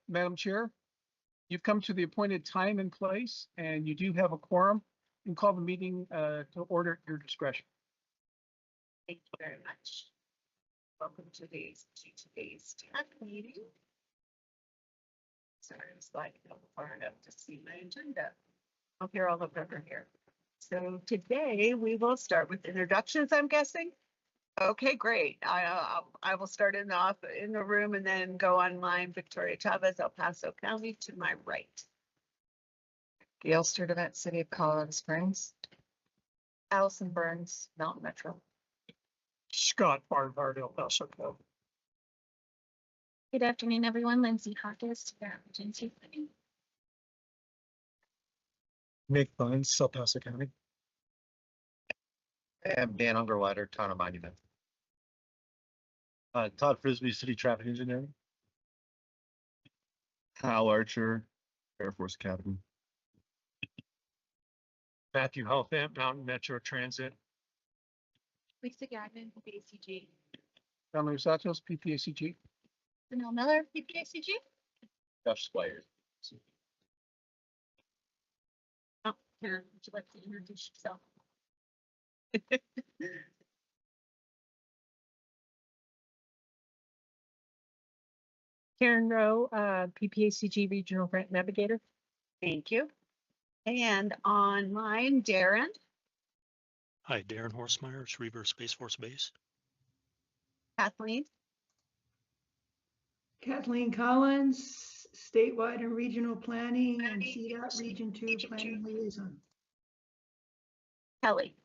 Madam Chair, you've come to the appointed time and place, and you do have a quorum. You can call the meeting to order at your discretion. Thank you very much. Welcome to today's tech meeting. Sorry, I'm sliding up far enough to see my agenda. I'll hear all over here. So today we will start with introductions, I'm guessing. Okay, great. I will start it off in the room and then go online. Victoria Chavez, El Paso County to my right. Gail Sturdivant, City of Colorado Springs. Allison Burns, Mountain Metro. Scott Barnhart, El Paso County. Good afternoon, everyone. Lindsay Hawkins, Agency Planning. Nick Vines, El Paso County. I'm Dan Ungerleider, Town of Monument. Todd Frisbee, City Traffic Engineering. Hal Archer, Air Force Academy. Matthew Helfand, Mountain Metro Transit. Lisa Gagnon, PPACG. Don Luis Santos, PPACG. Janelle Miller, PPACG. Josh Squires. Oh, Karen, would you like to introduce yourself? Karen Rowe, PPACG Regional Grant Navigator. Thank you. And online, Darren. Hi, Darren Horsemeyer, Schriever Space Force Base. Kathleen. Kathleen Collins, Statewide and Regional Planning and CDOT Region 2 Planning Liaison. Kelly.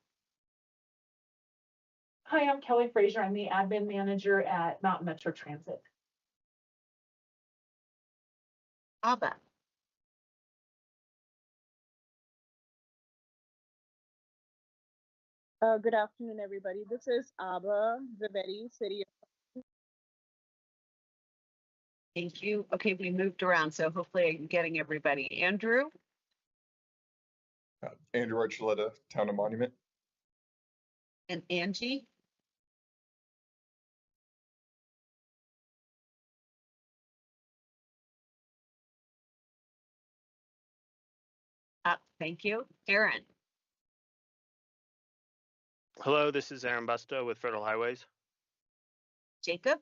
Hi, I'm Kelly Frazier. I'm the admin manager at Mountain Metro Transit. Abba. Good afternoon, everybody. This is Abba Zavetti, City. Thank you. Okay, we moved around, so hopefully I'm getting everybody. Andrew. Andrew Archuleta, Town of Monument. And Angie. Thank you. Aaron. Hello, this is Aaron Busto with Federal Highways. Jacob.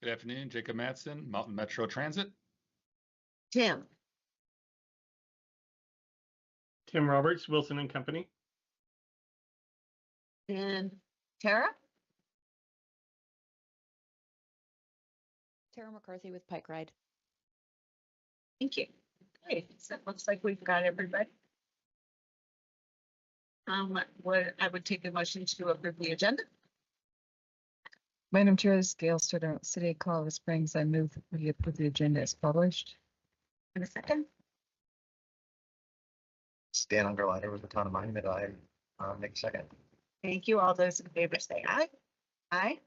Good afternoon, Jacob Matson, Mountain Metro Transit. Tim. Tim Roberts, Wilson and Company. And Tara. Tara McCarthy with Pike Ride. Thank you. Okay, so it looks like we've got everybody. What I would take a motion to approve the agenda. Madam Chair, this is Gail Sturdivant, City of Colorado Springs. I move that we approve the agenda as published. In a second. Dan Ungerleider with the Town of Monument. I make a second. Thank you. All those in favor say aye. Aye.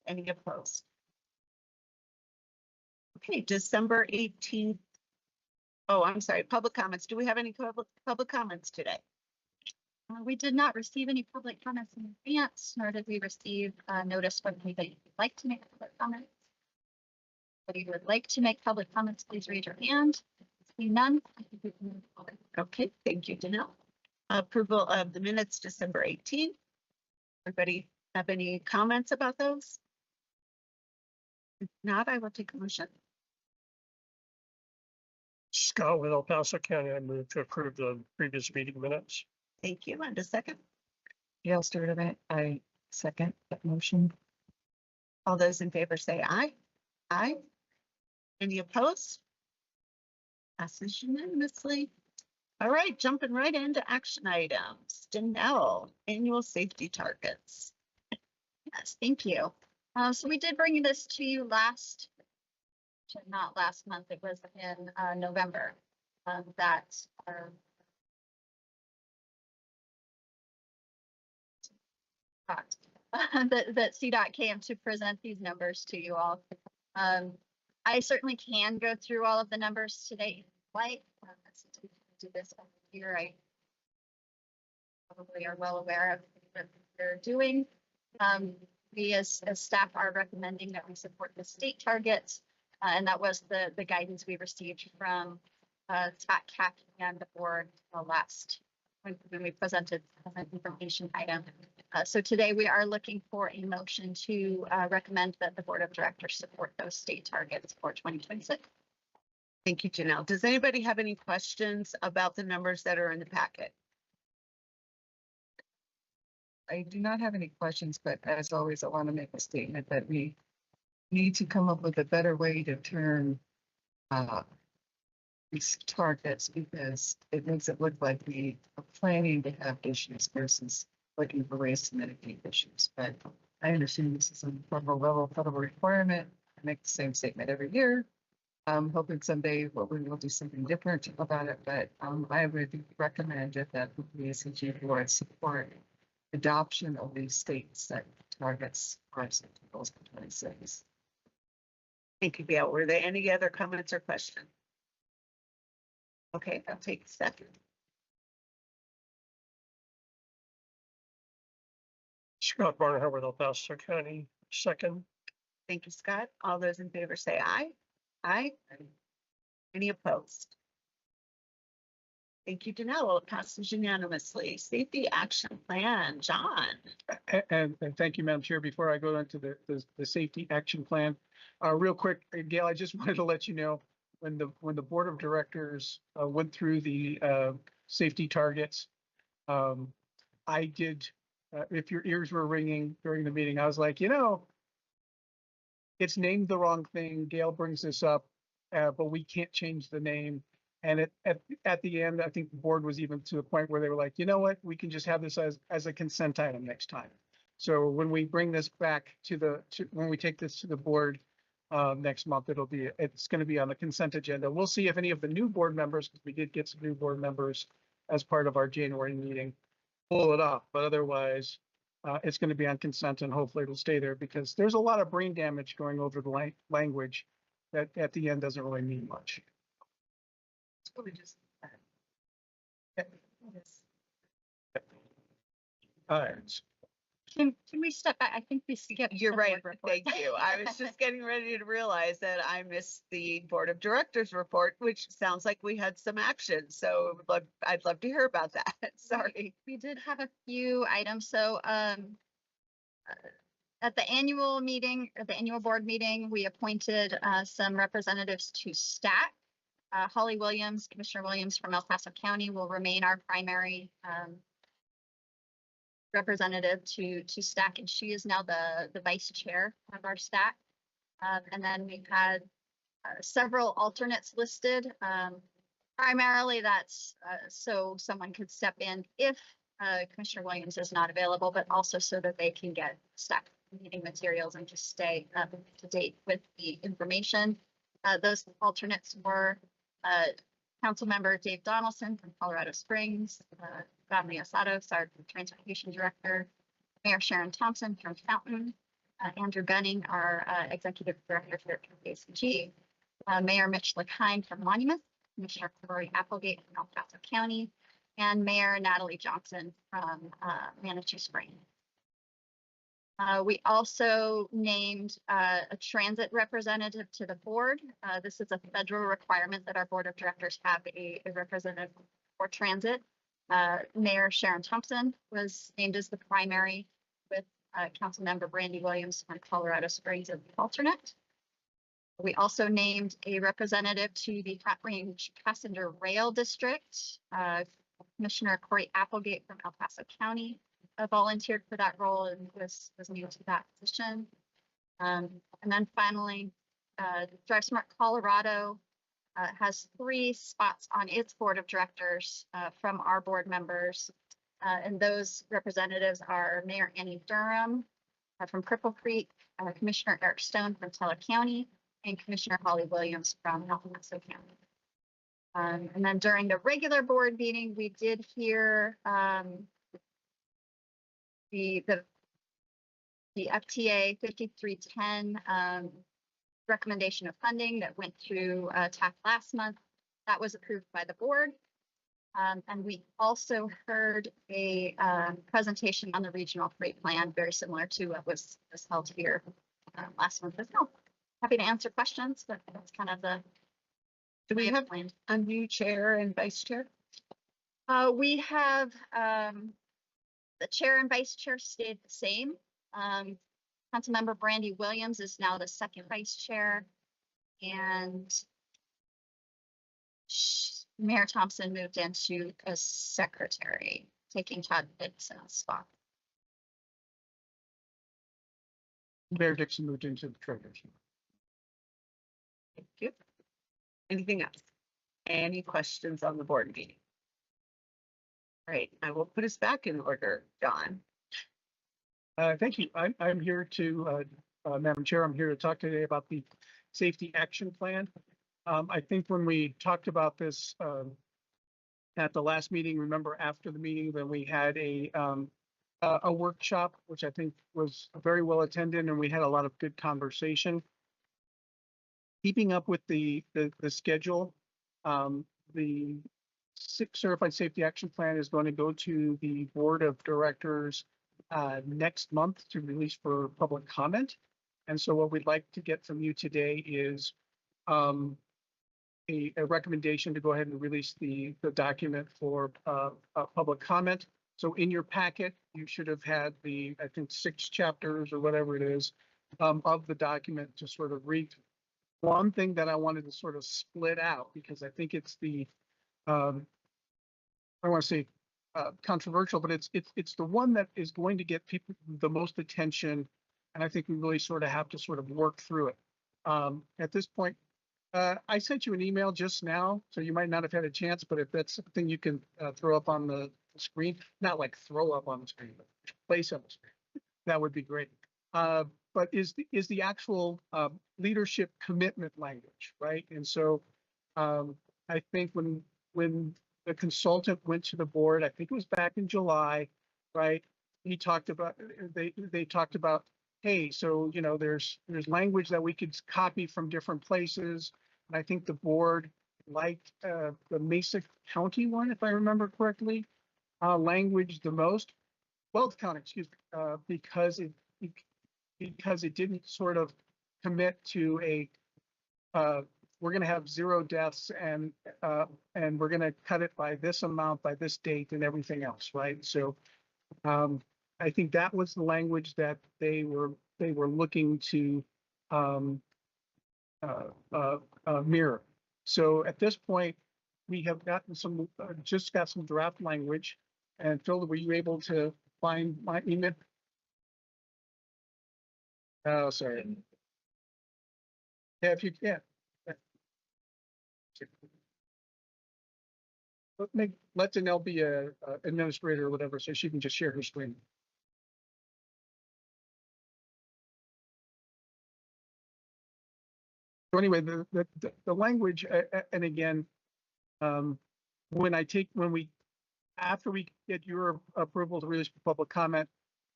Any opposed? Okay, December 18th. Oh, I'm sorry, public comments. Do we have any public comments today? We did not receive any public comments in advance, nor did we receive notice from anybody who would like to make public comments. If you would like to make public comments, please raise your hand. Seeing none. Okay, thank you, Janelle. Approval of the minutes, December 18th. Everybody have any comments about those? If not, I will take a motion. Scott with El Paso County. I move to approve the previous meeting minutes. Thank you. And a second. Gail Sturdivant, I second that motion. All those in favor say aye. Aye. Any opposed? Passes unanimously. All right, jumping right into action items. Janelle, annual safety targets. Yes, thank you. So we did bring this to you not last month, it was in November, that CDOT came to present these numbers to you all. I certainly can go through all of the numbers today. To do this every year, I probably are well aware of what they're doing. we as staff are recommending that we support the state targets. And that was the guidance we received from TAC and the board last when we presented an information item. So today we are looking for a motion to recommend that the board of directors support those state targets for 2026. Thank you, Janelle. Does anybody have any questions about the numbers that are in the packet? I do not have any questions, but as always, I want to make a statement that we need to come up with a better way to turn these targets, because it makes it look like we are planning to have issues versus looking for ways to mitigate issues. But I understand this is a federal level, federal requirement. I make the same statement every year. I'm hoping someday we will do something different about it, but I would recommend that the PSCG board support adoption of these state set targets for goals for 26. Thank you, Gail. Were there any other comments or questions? Okay, I'll take a second. Scott Barnhart with El Paso County, second. Thank you, Scott. All those in favor say aye. Aye. Any opposed? Thank you, Janelle. It passes unanimously. Safety action plan, John. And thank you, Madam Chair. Before I go into the safety action plan, real quick, Gail, I just wanted to let you know, when the board of directors went through the safety targets, I did, if your ears were ringing during the meeting, I was like, it's named the wrong thing. Gail brings this up, but we can't change the name. And at the end, I think the board was even to a point where they were like, you know what, we can just have this as a consent item next time. So when we bring this back when we take this to the board next month, it's going to be on the consent agenda. We'll see if any of the new board members, because we did get some new board members as part of our January meeting, pull it off. But otherwise, it's going to be on consent, and hopefully it'll stay there, because there's a lot of brain damage going over the language that at the end doesn't really mean much. It's really just. All right. Can we step back? I think we skipped. You're the right. board report. Thank you. I was just getting ready to realize that I missed the board of directors report, which sounds like we had some action. So I'd love to hear about that. Sorry. We did have a few items. So at the annual meeting, at the annual board meeting, we appointed some representatives to STAC. Holly Williams, Commissioner Williams from El Paso County, will remain our primary representative to STAC, and she is now the vice chair of our STAC. And then we've had several alternates listed. Primarily that's so someone could step in if Commissioner Williams is not available, but also so that they can get STAC meeting materials and just stay up to date with the information. Those alternates were Councilmember Dave Donaldson from Colorado Springs, Rodney Asados, our transportation director, Mayor Sharon Thompson from Fountain, Andrew Gunning, our executive director here at KCG, Mayor Mitch LeKine from Monuments, Commissioner Corey Applegate from El Paso County, and Mayor Natalie Johnson from Manitou Springs. We also named a transit representative to the board. This is a federal requirement that our board of directors have a representative for transit. Mayor Sharon Thompson was named as the primary, with Councilmember Brandy Williams from Colorado Springs as the alternate. We also named a representative to the Front Range Passenger Rail District. Commissioner Corey Applegate from El Paso County volunteered for that role and was new to that position. And then finally, Drive Smart Colorado has 3 spots on its board of directors from our board members. And those representatives are Mayor Annie Durham from Cripple Creek, Commissioner Eric Stone from Teller County, and Commissioner Holly Williams from El Paso County. And then during the regular board meeting, we did hear the FTA 5310 recommendation of funding that went through TAC last month. That was approved by the board. And we also heard a presentation on the regional freight plan, very similar to what was held here last month as well. Happy to answer questions, but that's kind of the. Do we have plan. a new chair and vice chair? We have the chair and vice chair stayed the same. Councilmember Brandy Williams is now the second vice chair, and Mayor Thompson moved into as secretary, taking Todd Dixon's spot. Mayor Dixon moved into the treasurer. Thank you. Anything else? Any questions on the board meeting? Great, I will put us back in order, John. Thank you. I'm here to, Madam Chair, I'm here to talk today about the safety action plan. I think when we talked about this at the last meeting, remember after the meeting, then we had a workshop, which I think was very well attended, and we had a lot of good conversation. Keeping up with the schedule, the certified safety action plan is going to go to the board of directors next month to release for public comment. And so what we'd like to get from you today is a recommendation to go ahead and release the document for public comment. So in your packet, you should have had the, I think, 6 chapters or whatever it is of the document to sort of read. One thing that I wanted to sort of split out, because I think it's the, I want to say controversial, but it's the one that is going to get people the most attention. And I think we really sort of have to sort of work through it. At this point, I sent you an email just now, so you might not have had a chance, but if that's something you can throw up on the screen, not like throw up on the screen, but place on the screen, that would be great. But is the actual leadership commitment language, right? And so I think when the consultant went to the board, I think it was back in July, right? He talked about, they talked about, hey, so, you know, there's language that we could copy from different places. And I think the board liked the Mesa County one, if I remember correctly, language the most. Weld County, excuse me, because it didn't sort of commit to a we're going to have 0 deaths and we're going to cut it by this amount by this date and everything else, right? So I think that was the language that they were looking to mirror. So at this point, we have gotten some just got some draft language. And Phil, were you able to find my email? Oh, sorry. Yeah, if you can. Let Danelle be a administrator or whatever, so she can just share her screen. So anyway, the language, and again, after we get your approval to release for public comment,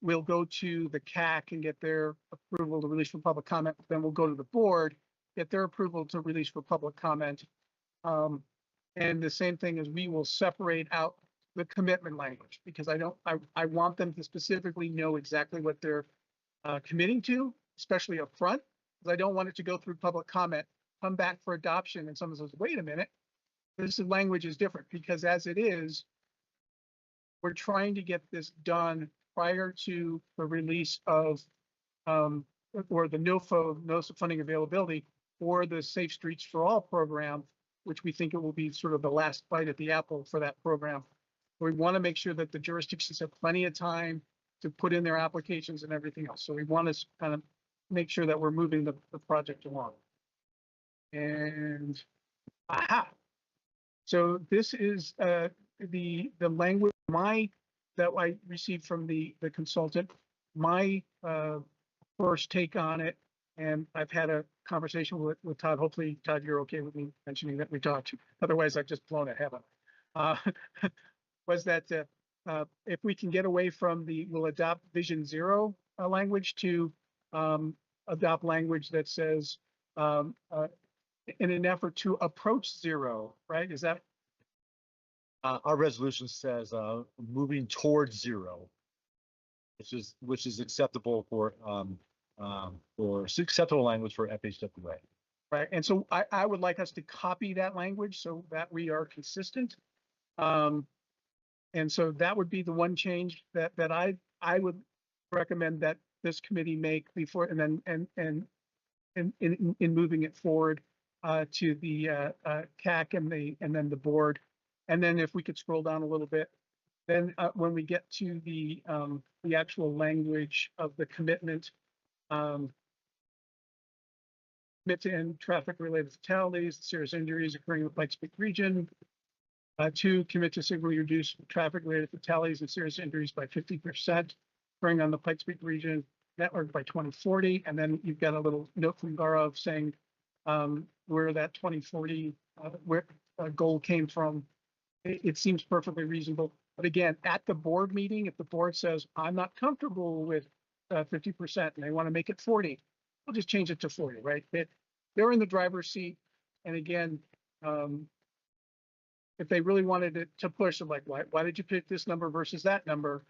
we'll go to the CAC and get their approval to release for public comment. Then we'll go to the board, get their approval to release for public comment. And the same thing is we will separate out the commitment language because I want them to specifically know exactly what they're committing to, especially up front, because I don't want it to go through public comment, come back for adoption, and someone says, wait a minute, this language is different, because as it is, we're trying to get this done prior to the release of or the NOFO, Notice of Funding Availability, for the Safe Streets for All program, which we think it will be sort of the last bite at the apple for that program. We want to make sure that the jurisdictions have plenty of time to put in their applications and everything else. So we want to kind of make sure that we're moving the project along. And aha. So this is the language that I received from the consultant. My first take on it, and I've had a conversation with Todd. Hopefully, Todd, you're okay with me mentioning that we talked. Otherwise, I've just blown it heaven. Was that if we can get away from we'll adopt Vision Zero language to adopt language that says in an effort to approach zero, right? Is that Our resolution says, moving towards zero, which is acceptable for acceptable language for FHWA. Right, and so I would like us to copy that language so that we are consistent. And so that would be the one change that I would recommend that this committee make before, and then, in moving it forward to the CAC and then the board. And then if we could scroll down a little bit, then when we get to the actual language of the commitment, commit to end traffic-related fatalities, serious injuries occurring in the Pikes Peak region. 2, commit to significantly reduce traffic-related fatalities and serious injuries by 50%, occurring on the Pikes Peak region network by 2040. And then you've got a little note from Gaurav saying where that 2040 goal came from. It seems perfectly reasonable. But again, at the board meeting, if the board says, I'm not comfortable with 50% and they want to make it 40, we'll just change it to 40, right? They're in the driver's seat. And again, if they really wanted it to push, I'm like, why did you pick this number versus that number?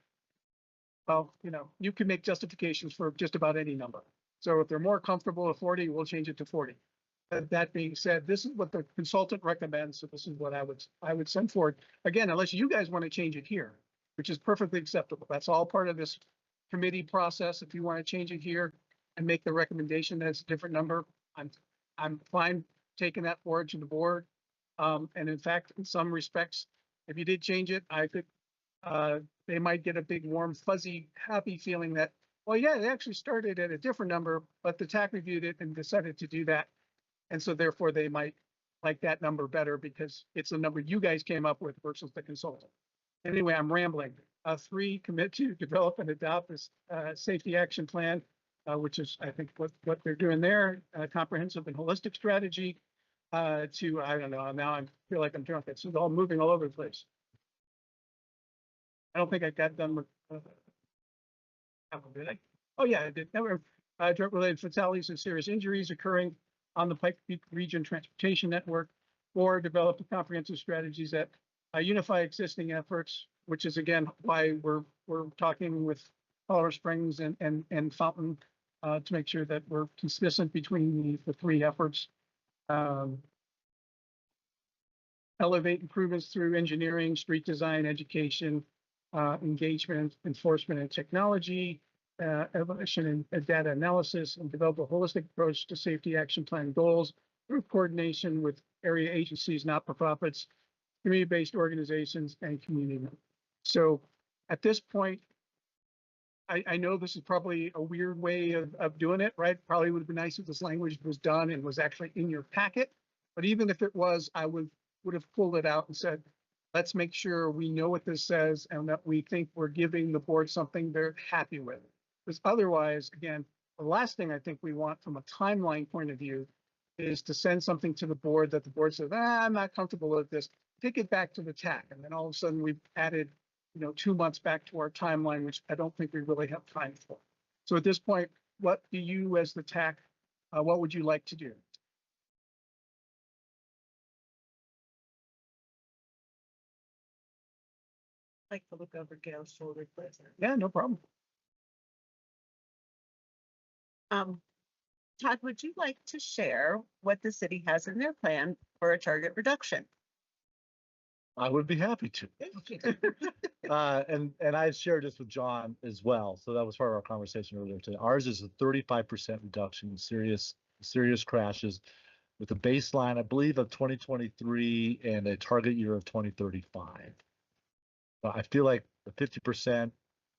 Well, you can make justifications for just about any number. So if they're more comfortable with 40, we'll change it to 40. That being said, this is what the consultant recommends. So this is what I would send forward. Again, unless you guys want to change it here, which is perfectly acceptable. That's all part of this committee process. If you want to change it here and make the recommendation that's a different number, I'm fine taking that forward to the board. And in fact, in some respects, if you did change it, I could, they might get a big, warm, fuzzy, happy feeling that, well, yeah, they actually started at a different number, but the TAC reviewed it and decided to do that. And so therefore they might like that number better because it's the number you guys came up with versus the consultant. Anyway, I'm rambling. 3, commit to develop and adopt this safety action plan, which is, I think, what they're doing there, comprehensive and holistic strategy. I don't know, now I feel like I'm drunk. It's all moving all over the place. I don't think I got done with, did I? Oh yeah, I did. Drug-related fatalities and serious injuries occurring on the Pikes Peak Region Transportation Network, or develop comprehensive strategies that unify existing efforts, which is again why we're talking with Colorado Springs and Fountain to make sure that we're consistent between the 3 efforts. Elevate improvements through engineering, street design, education, engagement, enforcement, and technology, evolution and data analysis, and develop a holistic approach to safety action plan goals through coordination with area agencies, not-for-profits, community-based organizations, and community members. So at this point, I know this is probably a weird way of doing it, right? Probably would have been nice if this language was done and was actually in your packet. But even if it was, I would have pulled it out and said, let's make sure we know what this says and that we think we're giving the board something they're happy with. Because otherwise, again, the last thing I think we want from a timeline point of view is to send something to the board that the board says, I'm not comfortable with this. Take it back to the TAC. And then all of a sudden we've added 2 months back to our timeline, which I don't think we really have time for. So at this point, what do you as the TAC, what would you like to do? Like to look over Gail's shoulder, please. Yeah, no problem. Todd, would you like to share what the city has in their plan for a target reduction? I would be happy to. And I shared this with John as well. So that was part of our conversation earlier today. Ours is a 35% reduction in serious crashes with a baseline, I believe, of 2023 and a target year of 2035. But I feel like the 50%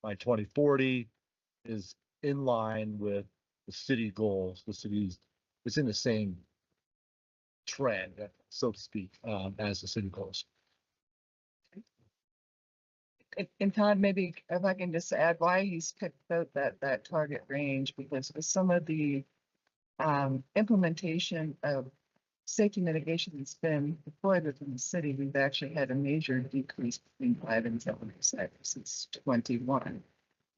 by 2040 is in line with the city goals. The city's, it's in the same trend, so to speak, as the city goals. And Todd, maybe if I can just add why he's picked out that target range, because with some of the implementation of safety mitigation that's been deployed within the city, we've actually had a major decrease between 5 and 7% since 21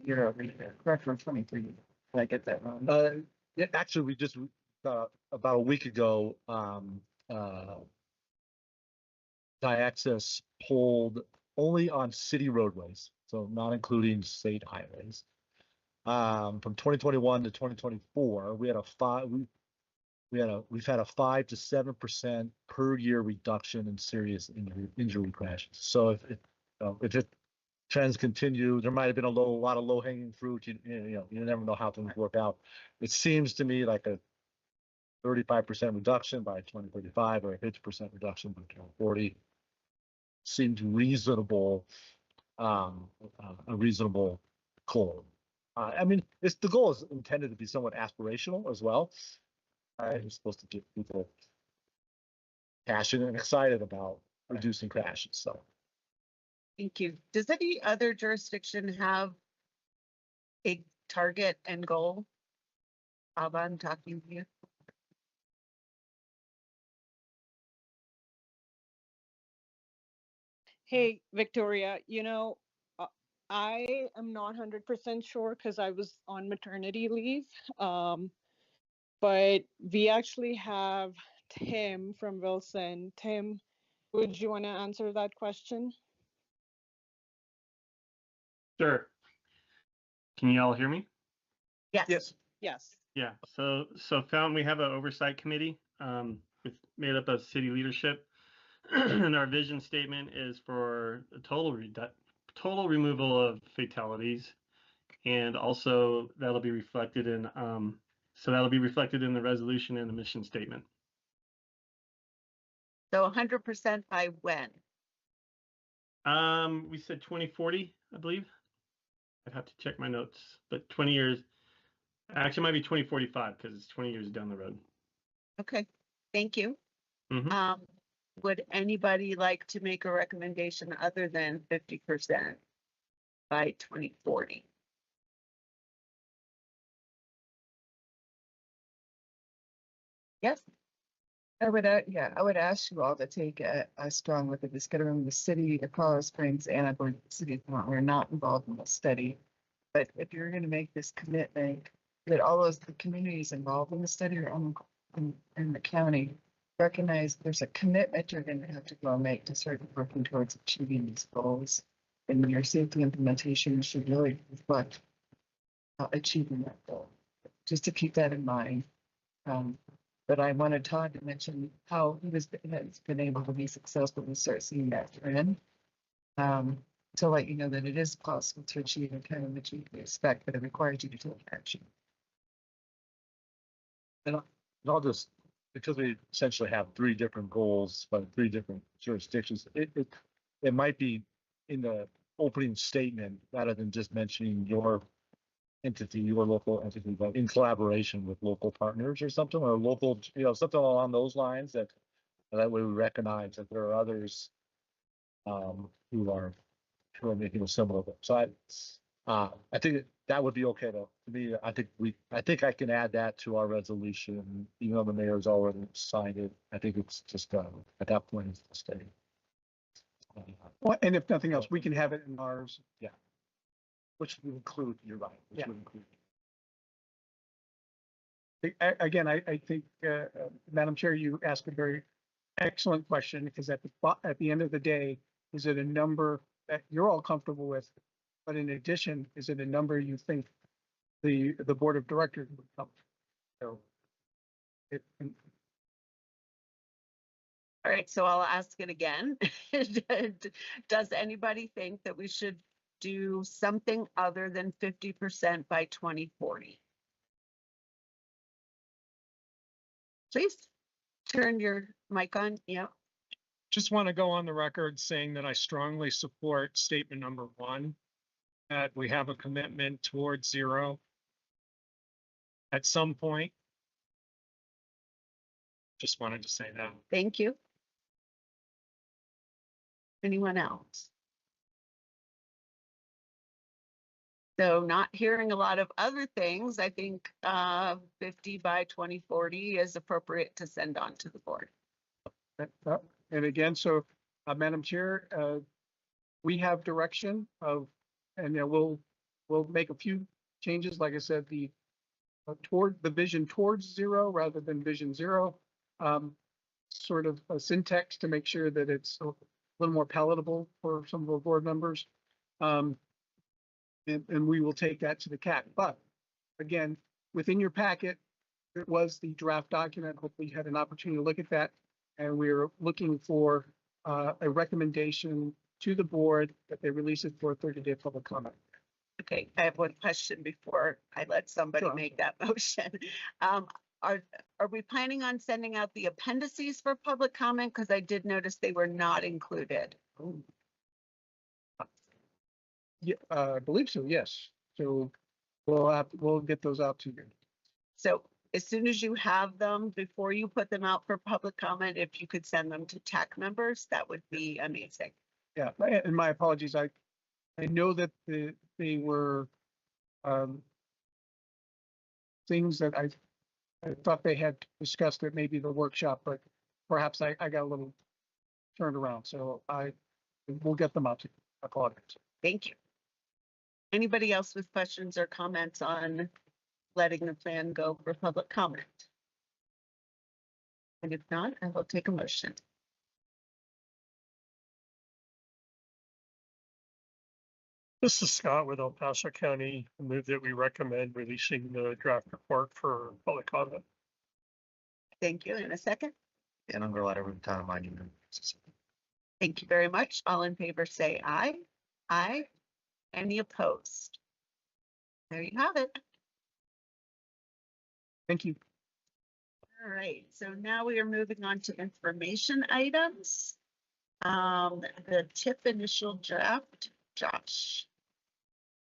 year over year. Correct, from 23. Did I get that wrong? Yeah, actually, we just about a week ago access pulled only on city roadways, so not including state highways. From 2021 to 2024, we've had a 5 to 7% per year reduction in serious injury crashes. So if it trends continue, there might have been a lot of low hanging fruit. You never know how things work out. It seems to me like a 35% reduction by 2035 or a 50% reduction by 2040 seems reasonable, a reasonable goal. I mean, the goal is intended to be somewhat aspirational as well. It's supposed to get people passionate and excited about reducing crashes. So, Thank you. Does any other jurisdiction have a target and goal? Alba, I'm talking to you. Hey, Victoria, I am not 100% sure because I was on maternity leave. But we actually have Tim from Wilson. Tim, would you want to answer that question? Sure. Can you all hear me? Yes. Yes. Yes. Yeah. So we have an oversight committee made up of city leadership, and our vision statement is for a total removal of fatalities, and also that'll be reflected in the resolution and the mission statement. So 100% by when? We said 2040, I believe. I'd have to check my notes, but 20 years. Actually, it might be 2045 because it's 20 years down the road. Okay, thank you. Mhm. Would anybody like to make a recommendation other than 50% by 2040? Yes. I would ask you all to take a strong look at this. Got to remember the city of Colorado Springs and I believe the city of Vermont were not involved in the study. But if you're going to make this commitment, that all the communities involved in the study are in the county recognize there's a commitment you're going to have to go and make to start working towards achieving these goals. And your safety implementation should really reflect achieving that goal. Just to keep that in mind. But I wanted Todd to mention how he has been able to be successful and start seeing that trend. To let you know that it is possible to achieve the kind of what you expect, but it requires you to take action. and I'll just, because we essentially have 3 different goals by 3 different jurisdictions, it might be in the opening statement rather than just mentioning your entity, your local entity, but in collaboration with local partners or something, or local, something along those lines that way we recognize that there are others who are making a similar. So I think that would be okay to me. I think I can add that to our resolution, even though the mayor's already signed it. I think it's just at that point it's the state. Well, and if nothing else, we can have it in ours. Yeah. Which would include, you're right. Which Yeah. would include. Again, I think, Madam Chair, you asked a very excellent question, because at the end of the day, is it a number that you're all comfortable with? But in addition, is it a number you think the board of directors would come? So All right, so I'll ask it again. Does anybody think that we should do something other than 50% by 2040? Please turn your mic on. Yeah. Just want to go on the record saying that I strongly support statement number 1, that we have a commitment towards zero at some point. Just wanted to say that. Thank you. Anyone else? So not hearing a lot of other things, I think 50 by 2040 is appropriate to send on to the board. and again, so Madam Chair, we have direction of, and we'll make a few changes. Like I said, toward the vision towards zero rather than vision zero. sort of a syntax to make sure that it's a little more palatable for some of our board members. And we will take that to the CAC. But again, within your packet, it was the draft document. Hopefully you had an opportunity to look at that. And we're looking for a recommendation to the board that they release it for a 30-day public comment. Okay, I have one question before I let somebody Sure. make that motion. Are we planning on sending out the appendices for public comment? Because I did notice they were not included. Yeah, I believe so, yes. So we'll get those out to you. So as soon as you have them, before you put them out for public comment, if you could send them to TAC members, that would be amazing. Yeah, and my apologies. I know that they were things that I thought they had discussed at maybe the workshop, but perhaps I got a little turned around. So we'll get them out to you. I apologize. Thank you. Anybody else with questions or comments on letting the plan go for public comment? And if not, I will take a motion. This is Scott with El Paso County. I move that we recommend releasing the draft report for public comment. Thank you. In a second. And I'm going to let everyone town of monument. Thank you very much. All in favor say aye. Aye. Any opposed? There you have it. Thank you. All right, so now we are moving on to information items. The TIP initial draft, Josh.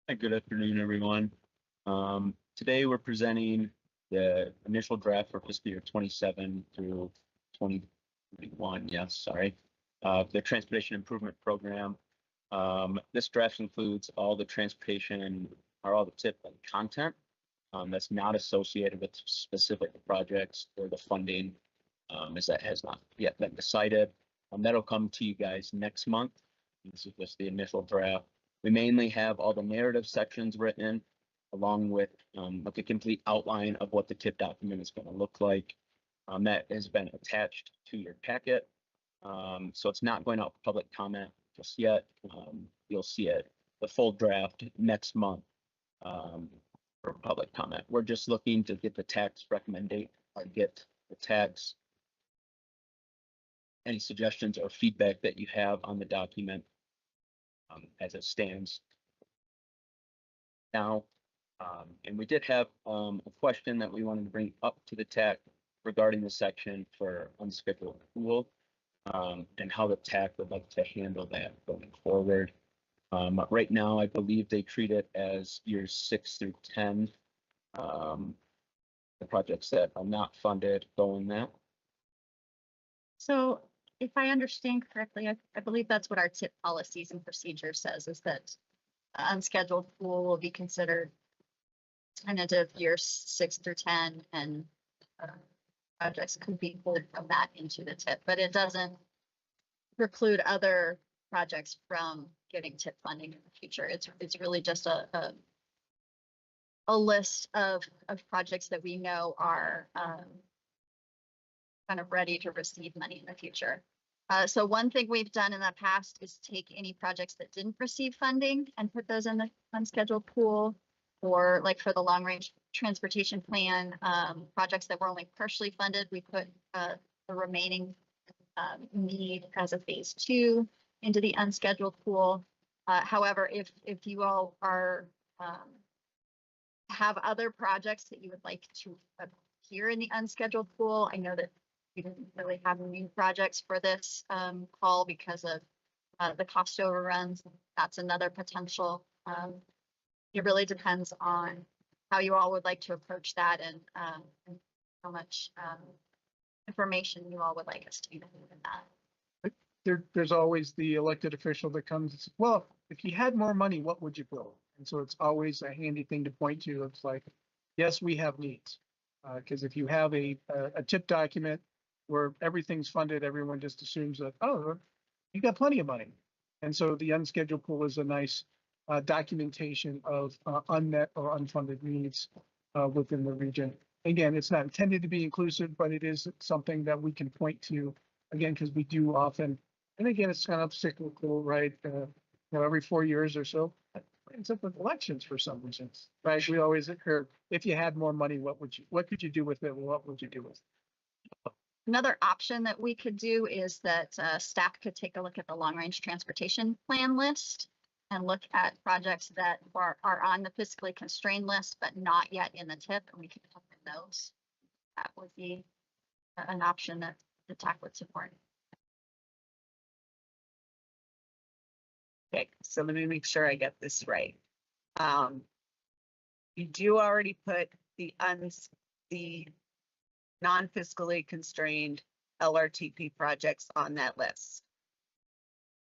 Hi, good afternoon, everyone. Today we're presenting the initial draft for fiscal year 27 through 2021. Yes, sorry. The Transportation Improvement Program. This draft includes all the transportation or all the TIP content that's not associated with specific projects or the funding, as that has not yet been decided. That'll come to you guys next month. This is just the initial draft. We mainly have all the narrative sections written, along with like a complete outline of what the TIP document is going to look like. That has been attached to your packet. So it's not going out for public comment just yet. You'll see it, the full draft, next month for public comment. We're just looking to get the tax recommendation or get the tax. Any suggestions or feedback that you have on the document as it stands now. And we did have a question that we wanted to bring up to the TAC regarding the section for unscheduled pool and how the TAC would like to handle that going forward. Right now, I believe they treat it as years 6 through 10. The projects that are not funded go in that. So if I understand correctly, I believe that's what our TIP policies and procedures says, is that unscheduled pool will be considered tentative years 6 through 10, and projects could be pulled from that into the TIP, but it doesn't preclude other projects from getting TIP funding in the future. It's really just a list of projects that we know are kind of ready to receive money in the future. So one thing we've done in the past is take any projects that didn't receive funding and put those in the unscheduled pool, or like for the long range transportation plan, projects that were only partially funded, we put the remaining need as a phase 2 into the unscheduled pool. However, if you all are have other projects that you would like to appear in the unscheduled pool, I know that we didn't really have new projects for this call because of the cost overruns. That's another potential. It really depends on how you all would like to approach that, and how much information you all would like us to be in that. There's always the elected official that comes and says, well, if you had more money, what would you build? And so it's always a handy thing to point to. It's like, yes, we have needs. Because if you have a TIP document where everything's funded, everyone just assumes that, oh, you got plenty of money. And so the unscheduled pool is a nice documentation of unmet or unfunded needs within the region. Again, it's not intended to be inclusive, but it is something that we can point to, again, because we do often, and again, it's kind of cyclical, right? Every 4 years or so, it ends up with elections for some reasons, right? We always hear, if you had more money, what could you do with it? What would you do with it? Another option that we could do is that staff could take a look at the long-range transportation plan list and look at projects that are on the fiscally constrained list, but not yet in the TIP, and we can look at those. That would be an option that the TAC would support. Okay, so let me make sure I get this right. You do already put the non-fiscally constrained LRTP projects on that list.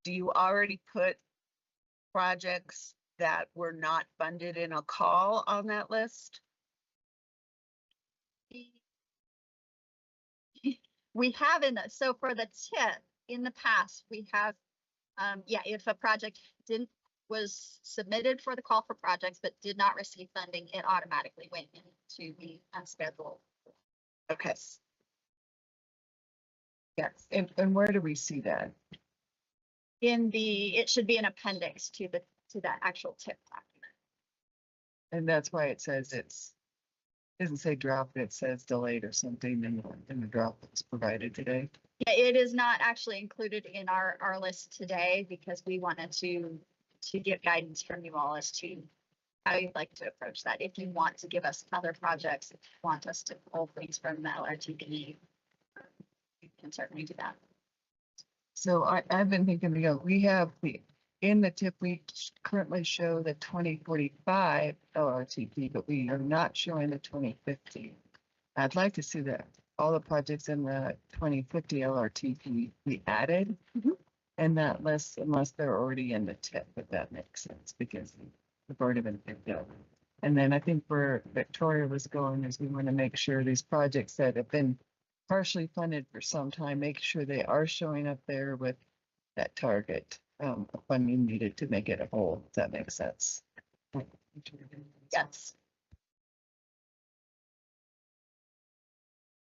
Do you already put projects that were not funded in a call on that list? We have so for the TIP in the past, we have, yeah, if a project was submitted for the call for projects, but did not receive funding, it automatically went into the unscheduled. Okay. Yes, and where do we see that? It should be an appendix to that actual TIP document. And that's why it says doesn't say dropped, it says delayed or something in the drop that's provided today. Yeah, it is not actually included in our list today because we wanted to get guidance from you all as to how you'd like to approach that. If you want to give us other projects, if you want us to pull things from the LRTP, you can certainly do that. So I've been thinking, we have in the TIP, we currently show the 2045 LRTP, but we are not showing the 2050. I'd like to see that all the projects in the 2050 LRTP be added in that list, unless they're already in the TIP, if that makes sense, because they've already been picked up. And then I think where Victoria was going is we want to make sure these projects that have been partially funded for some time, make sure they are showing up there with that target funding needed to make it a whole, if that makes sense. Yes.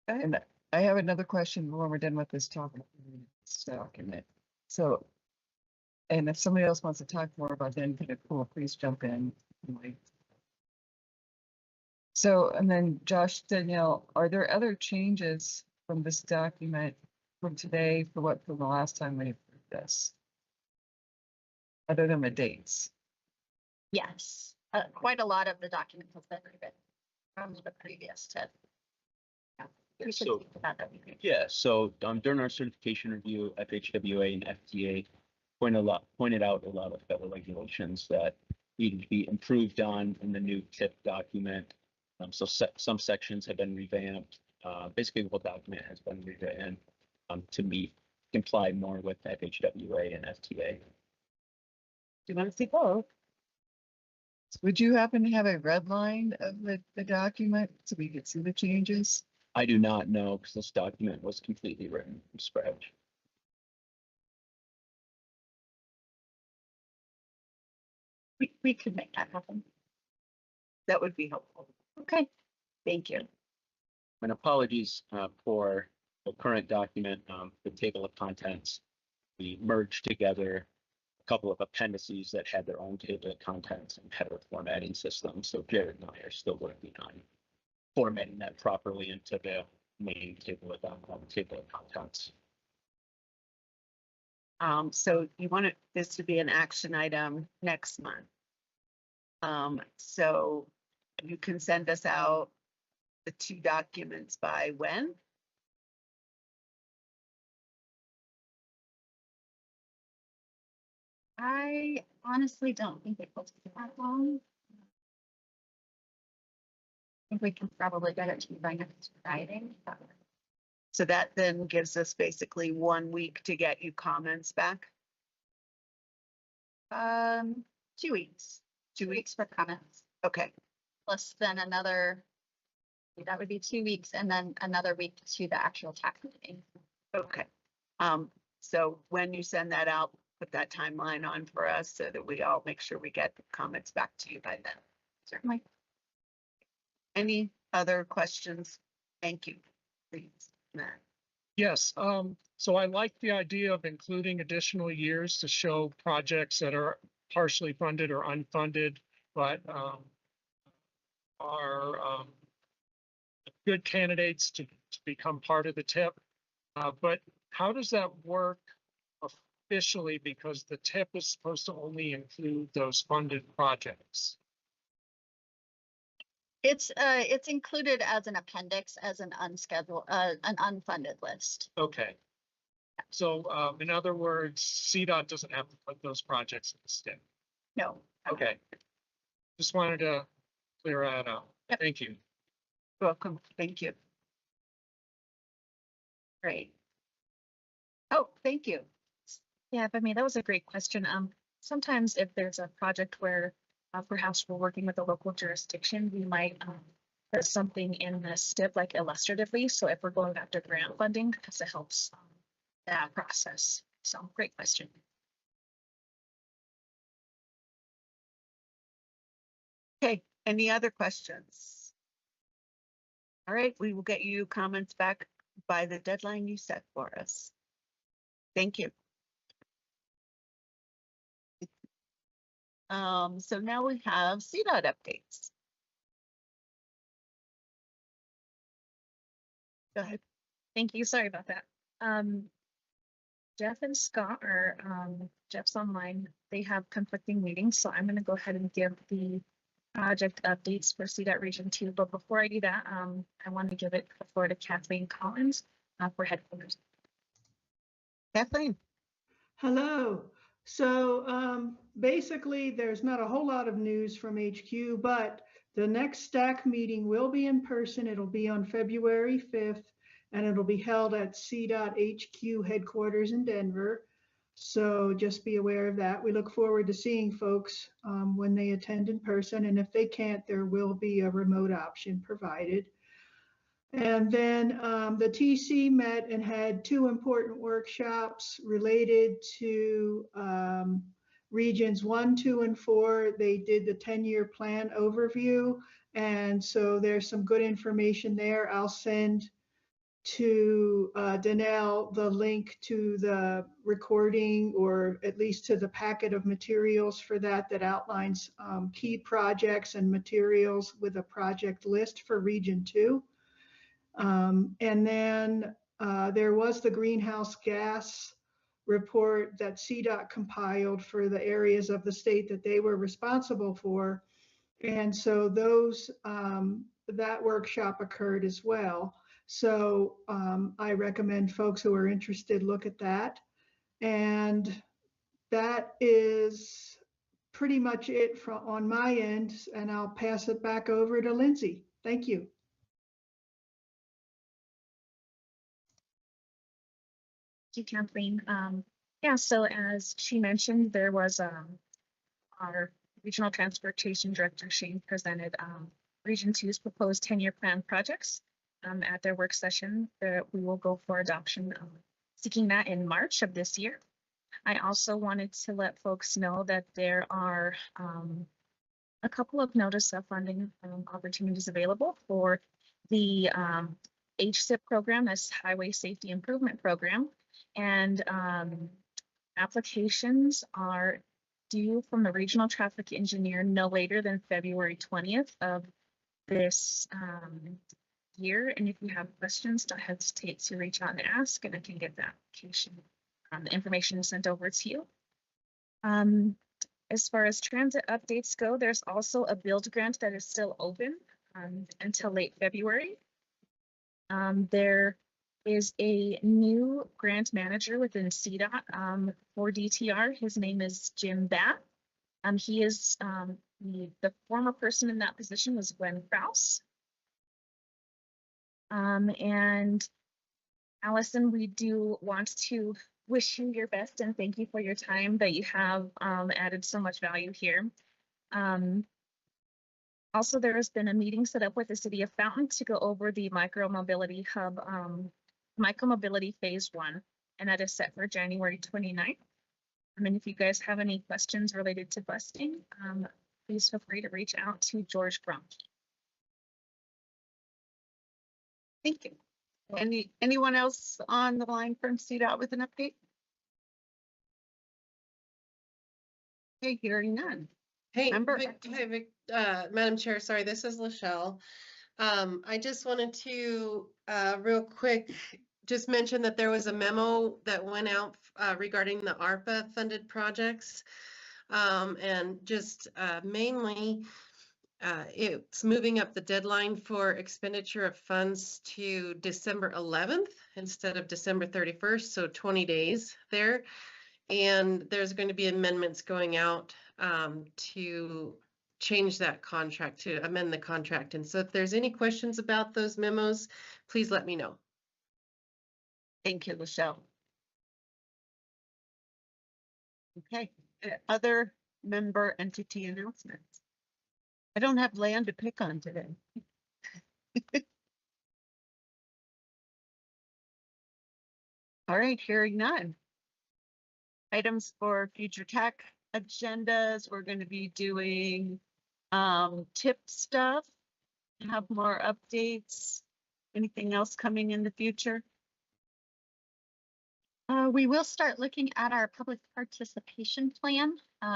And I have another question when we're done with this topic. Document. So, and if somebody else wants to talk more about that, cool, please jump in. So, and then Josh, Danielle, are there other changes from this document from today from the last time we approved this? Other than the dates? Yes, quite a lot of the document has been rewritten from the previous TIP. Yeah, we should So- think about that. Would be great. Yeah, so during our certification review, FHWA and FTA pointed out a lot of federal regulations that needed to be improved on in the new TIP document. So some sections have been revamped. Basically, the whole document has been rewritten to comply more with FHWA and FTA. Do you want to see both? Would you happen to have a red line of the document so we could see the changes? I do not know because this document was completely written from scratch. We could make that happen. That would be helpful. Okay. Thank you. And apologies for the current document, the table of contents. We merged together a couple of appendices that had their own table of contents and header formatting systems. So Jared and I are still working on formatting that properly into the main table of contents. So you want this to be an action item next month. So you can send us out the 2 documents by when? I honestly don't think it will take that long. I think we can probably get it to you by next Friday. So that then gives us basically 1 week to get you comments back. 2 weeks. 2 weeks? For comments. Okay. Plus then that would be 2 weeks and then another week to the actual tax meeting. Okay. So when you send that out, put that timeline on for us so that we all make sure we get comments back to you by then. Certainly. Any other questions? Thank you. Please, Matt. Yes, so I like the idea of including additional years to show projects that are partially funded or unfunded, but are good candidates to become part of the TIP. But how does that work officially? Because the TIP is supposed to only include those funded projects. It's included as an appendix, as an unscheduled, an unfunded list. Okay. So in other words, CDOT doesn't have to put those projects in the STIP. No. Okay. Just wanted to clear that out. Yep. Thank you. Welcome. Thank you. Great. Oh, thank you. Yeah, but I mean, that was a great question. Sometimes if there's a project where perhaps we're working with a local jurisdiction, we might put something in the STIP like illustratively. So if we're going after grant funding, because it helps that process. So great question. Okay, any other questions? All right, we will get you comments back by the deadline you set for us. Thank you. So now we have CDOT updates. Go ahead. Thank you. Sorry about that. Jeff and Scott are, Jeff's online. They have conflicting meetings, so I'm going to go ahead and give the project updates for CDOT Region 2. But before I do that, I want to give it the floor to Kathleen Collins for headquarters. Kathleen. Hello. So basically, there's not a whole lot of news from HQ, but the next STAC meeting will be in person. It'll be on February 5th, and it'll be held at CDOT HQ headquarters in Denver. So just be aware of that. We look forward to seeing folks when they attend in person, and if they can't, there will be a remote option provided. And then the TC met and had two important workshops related to regions 1, 2, and 4. They did the 10-year plan overview. And so there's some good information there. I'll send to Danelle the link to the recording, or at least to the packet of materials for that outlines key projects and materials with a project list for Region 2. And then there was the greenhouse gas report that CDOT compiled for the areas of the state that they were responsible for. And so those, that workshop occurred as well. So I recommend folks who are interested look at that. And that is pretty much it on my end. And I'll pass it back over to Lindsay. Thank you. Thank you, Kathleen. Yeah, so as she mentioned, there was our Regional Transportation Director, Shane, presented Region 2's proposed 10-year plan projects at their work session. We will go for adoption, seeking that in March of this year. I also wanted to let folks know that there are a couple of notice of funding opportunities available for the HSIP program, that's Highway Safety Improvement Program. And applications are due from the regional traffic engineer no later than February 20th of this year. And if you have questions, don't hesitate to reach out and ask, and I can get the application, the information sent over to you. As far as transit updates go, there's also a build grant that is still open until late February. There is a new grant manager within CDOT for DTR. His name is Jim Batt. He is the former person in that position was Gwen Krause. And Allison, we do want to wish you your best and thank you for your time that you have added so much value here. Also, there has been a meeting set up with the City of Fountain to go over the micromobility hub, micromobility phase 1, and that is set for January 29th. And if you guys have any questions related to busing, please feel free to reach out to George Grump. Thank you. Anyone else on the line from CDOT with an update? Okay, hearing none. Hey, Member Madam Chair, sorry, this is Lachelle. I just wanted to, real quick, just mention that there was a memo that went out regarding the ARPA funded projects. And just mainly, it's moving up the deadline for expenditure of funds to December 11th instead of December 31st, so 20 days there. And there's going to be amendments going out to change that contract, to amend the contract. And so if there's any questions about those memos, please let me know. Thank you, Lachelle. Okay, other member entity announcements. I don't have land to pick on today. All right, hearing none. Items for future tech agendas, we're going to be doing tip stuff, have more updates. Anything else coming in the future? We will start looking at our public participation plan.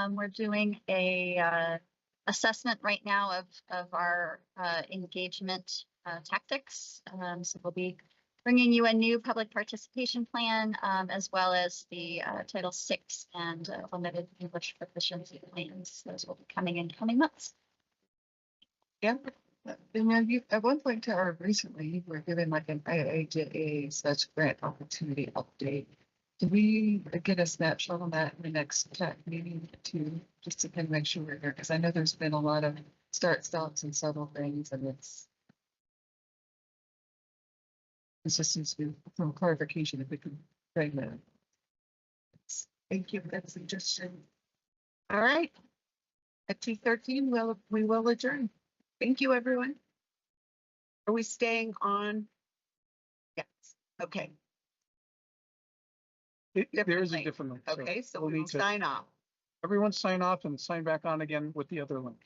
We're doing a assessment right now of our engagement tactics. So we'll be bringing you a new public participation plan, as well as the Title VI and limited English proficiency plans. Those will be coming in coming months. Yeah. And then you, at one point or recently, you were given like an IAJA such grant opportunity update. Can we get a snapshot on that in the next tech meeting too, just to kind of make sure we're here? Because I know there's been a lot of start stops and several things, and it's just needs to be some clarification if we can bring that. Thank you for that suggestion. All right. At 2:13, we will adjourn. Thank you, everyone. Are we staying on? Yes. Okay. There is a different link. Okay, so we'll we will need to- sign off Everyone sign off and sign back on again with the other link.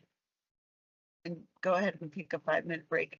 and go ahead and take a 5-minute break.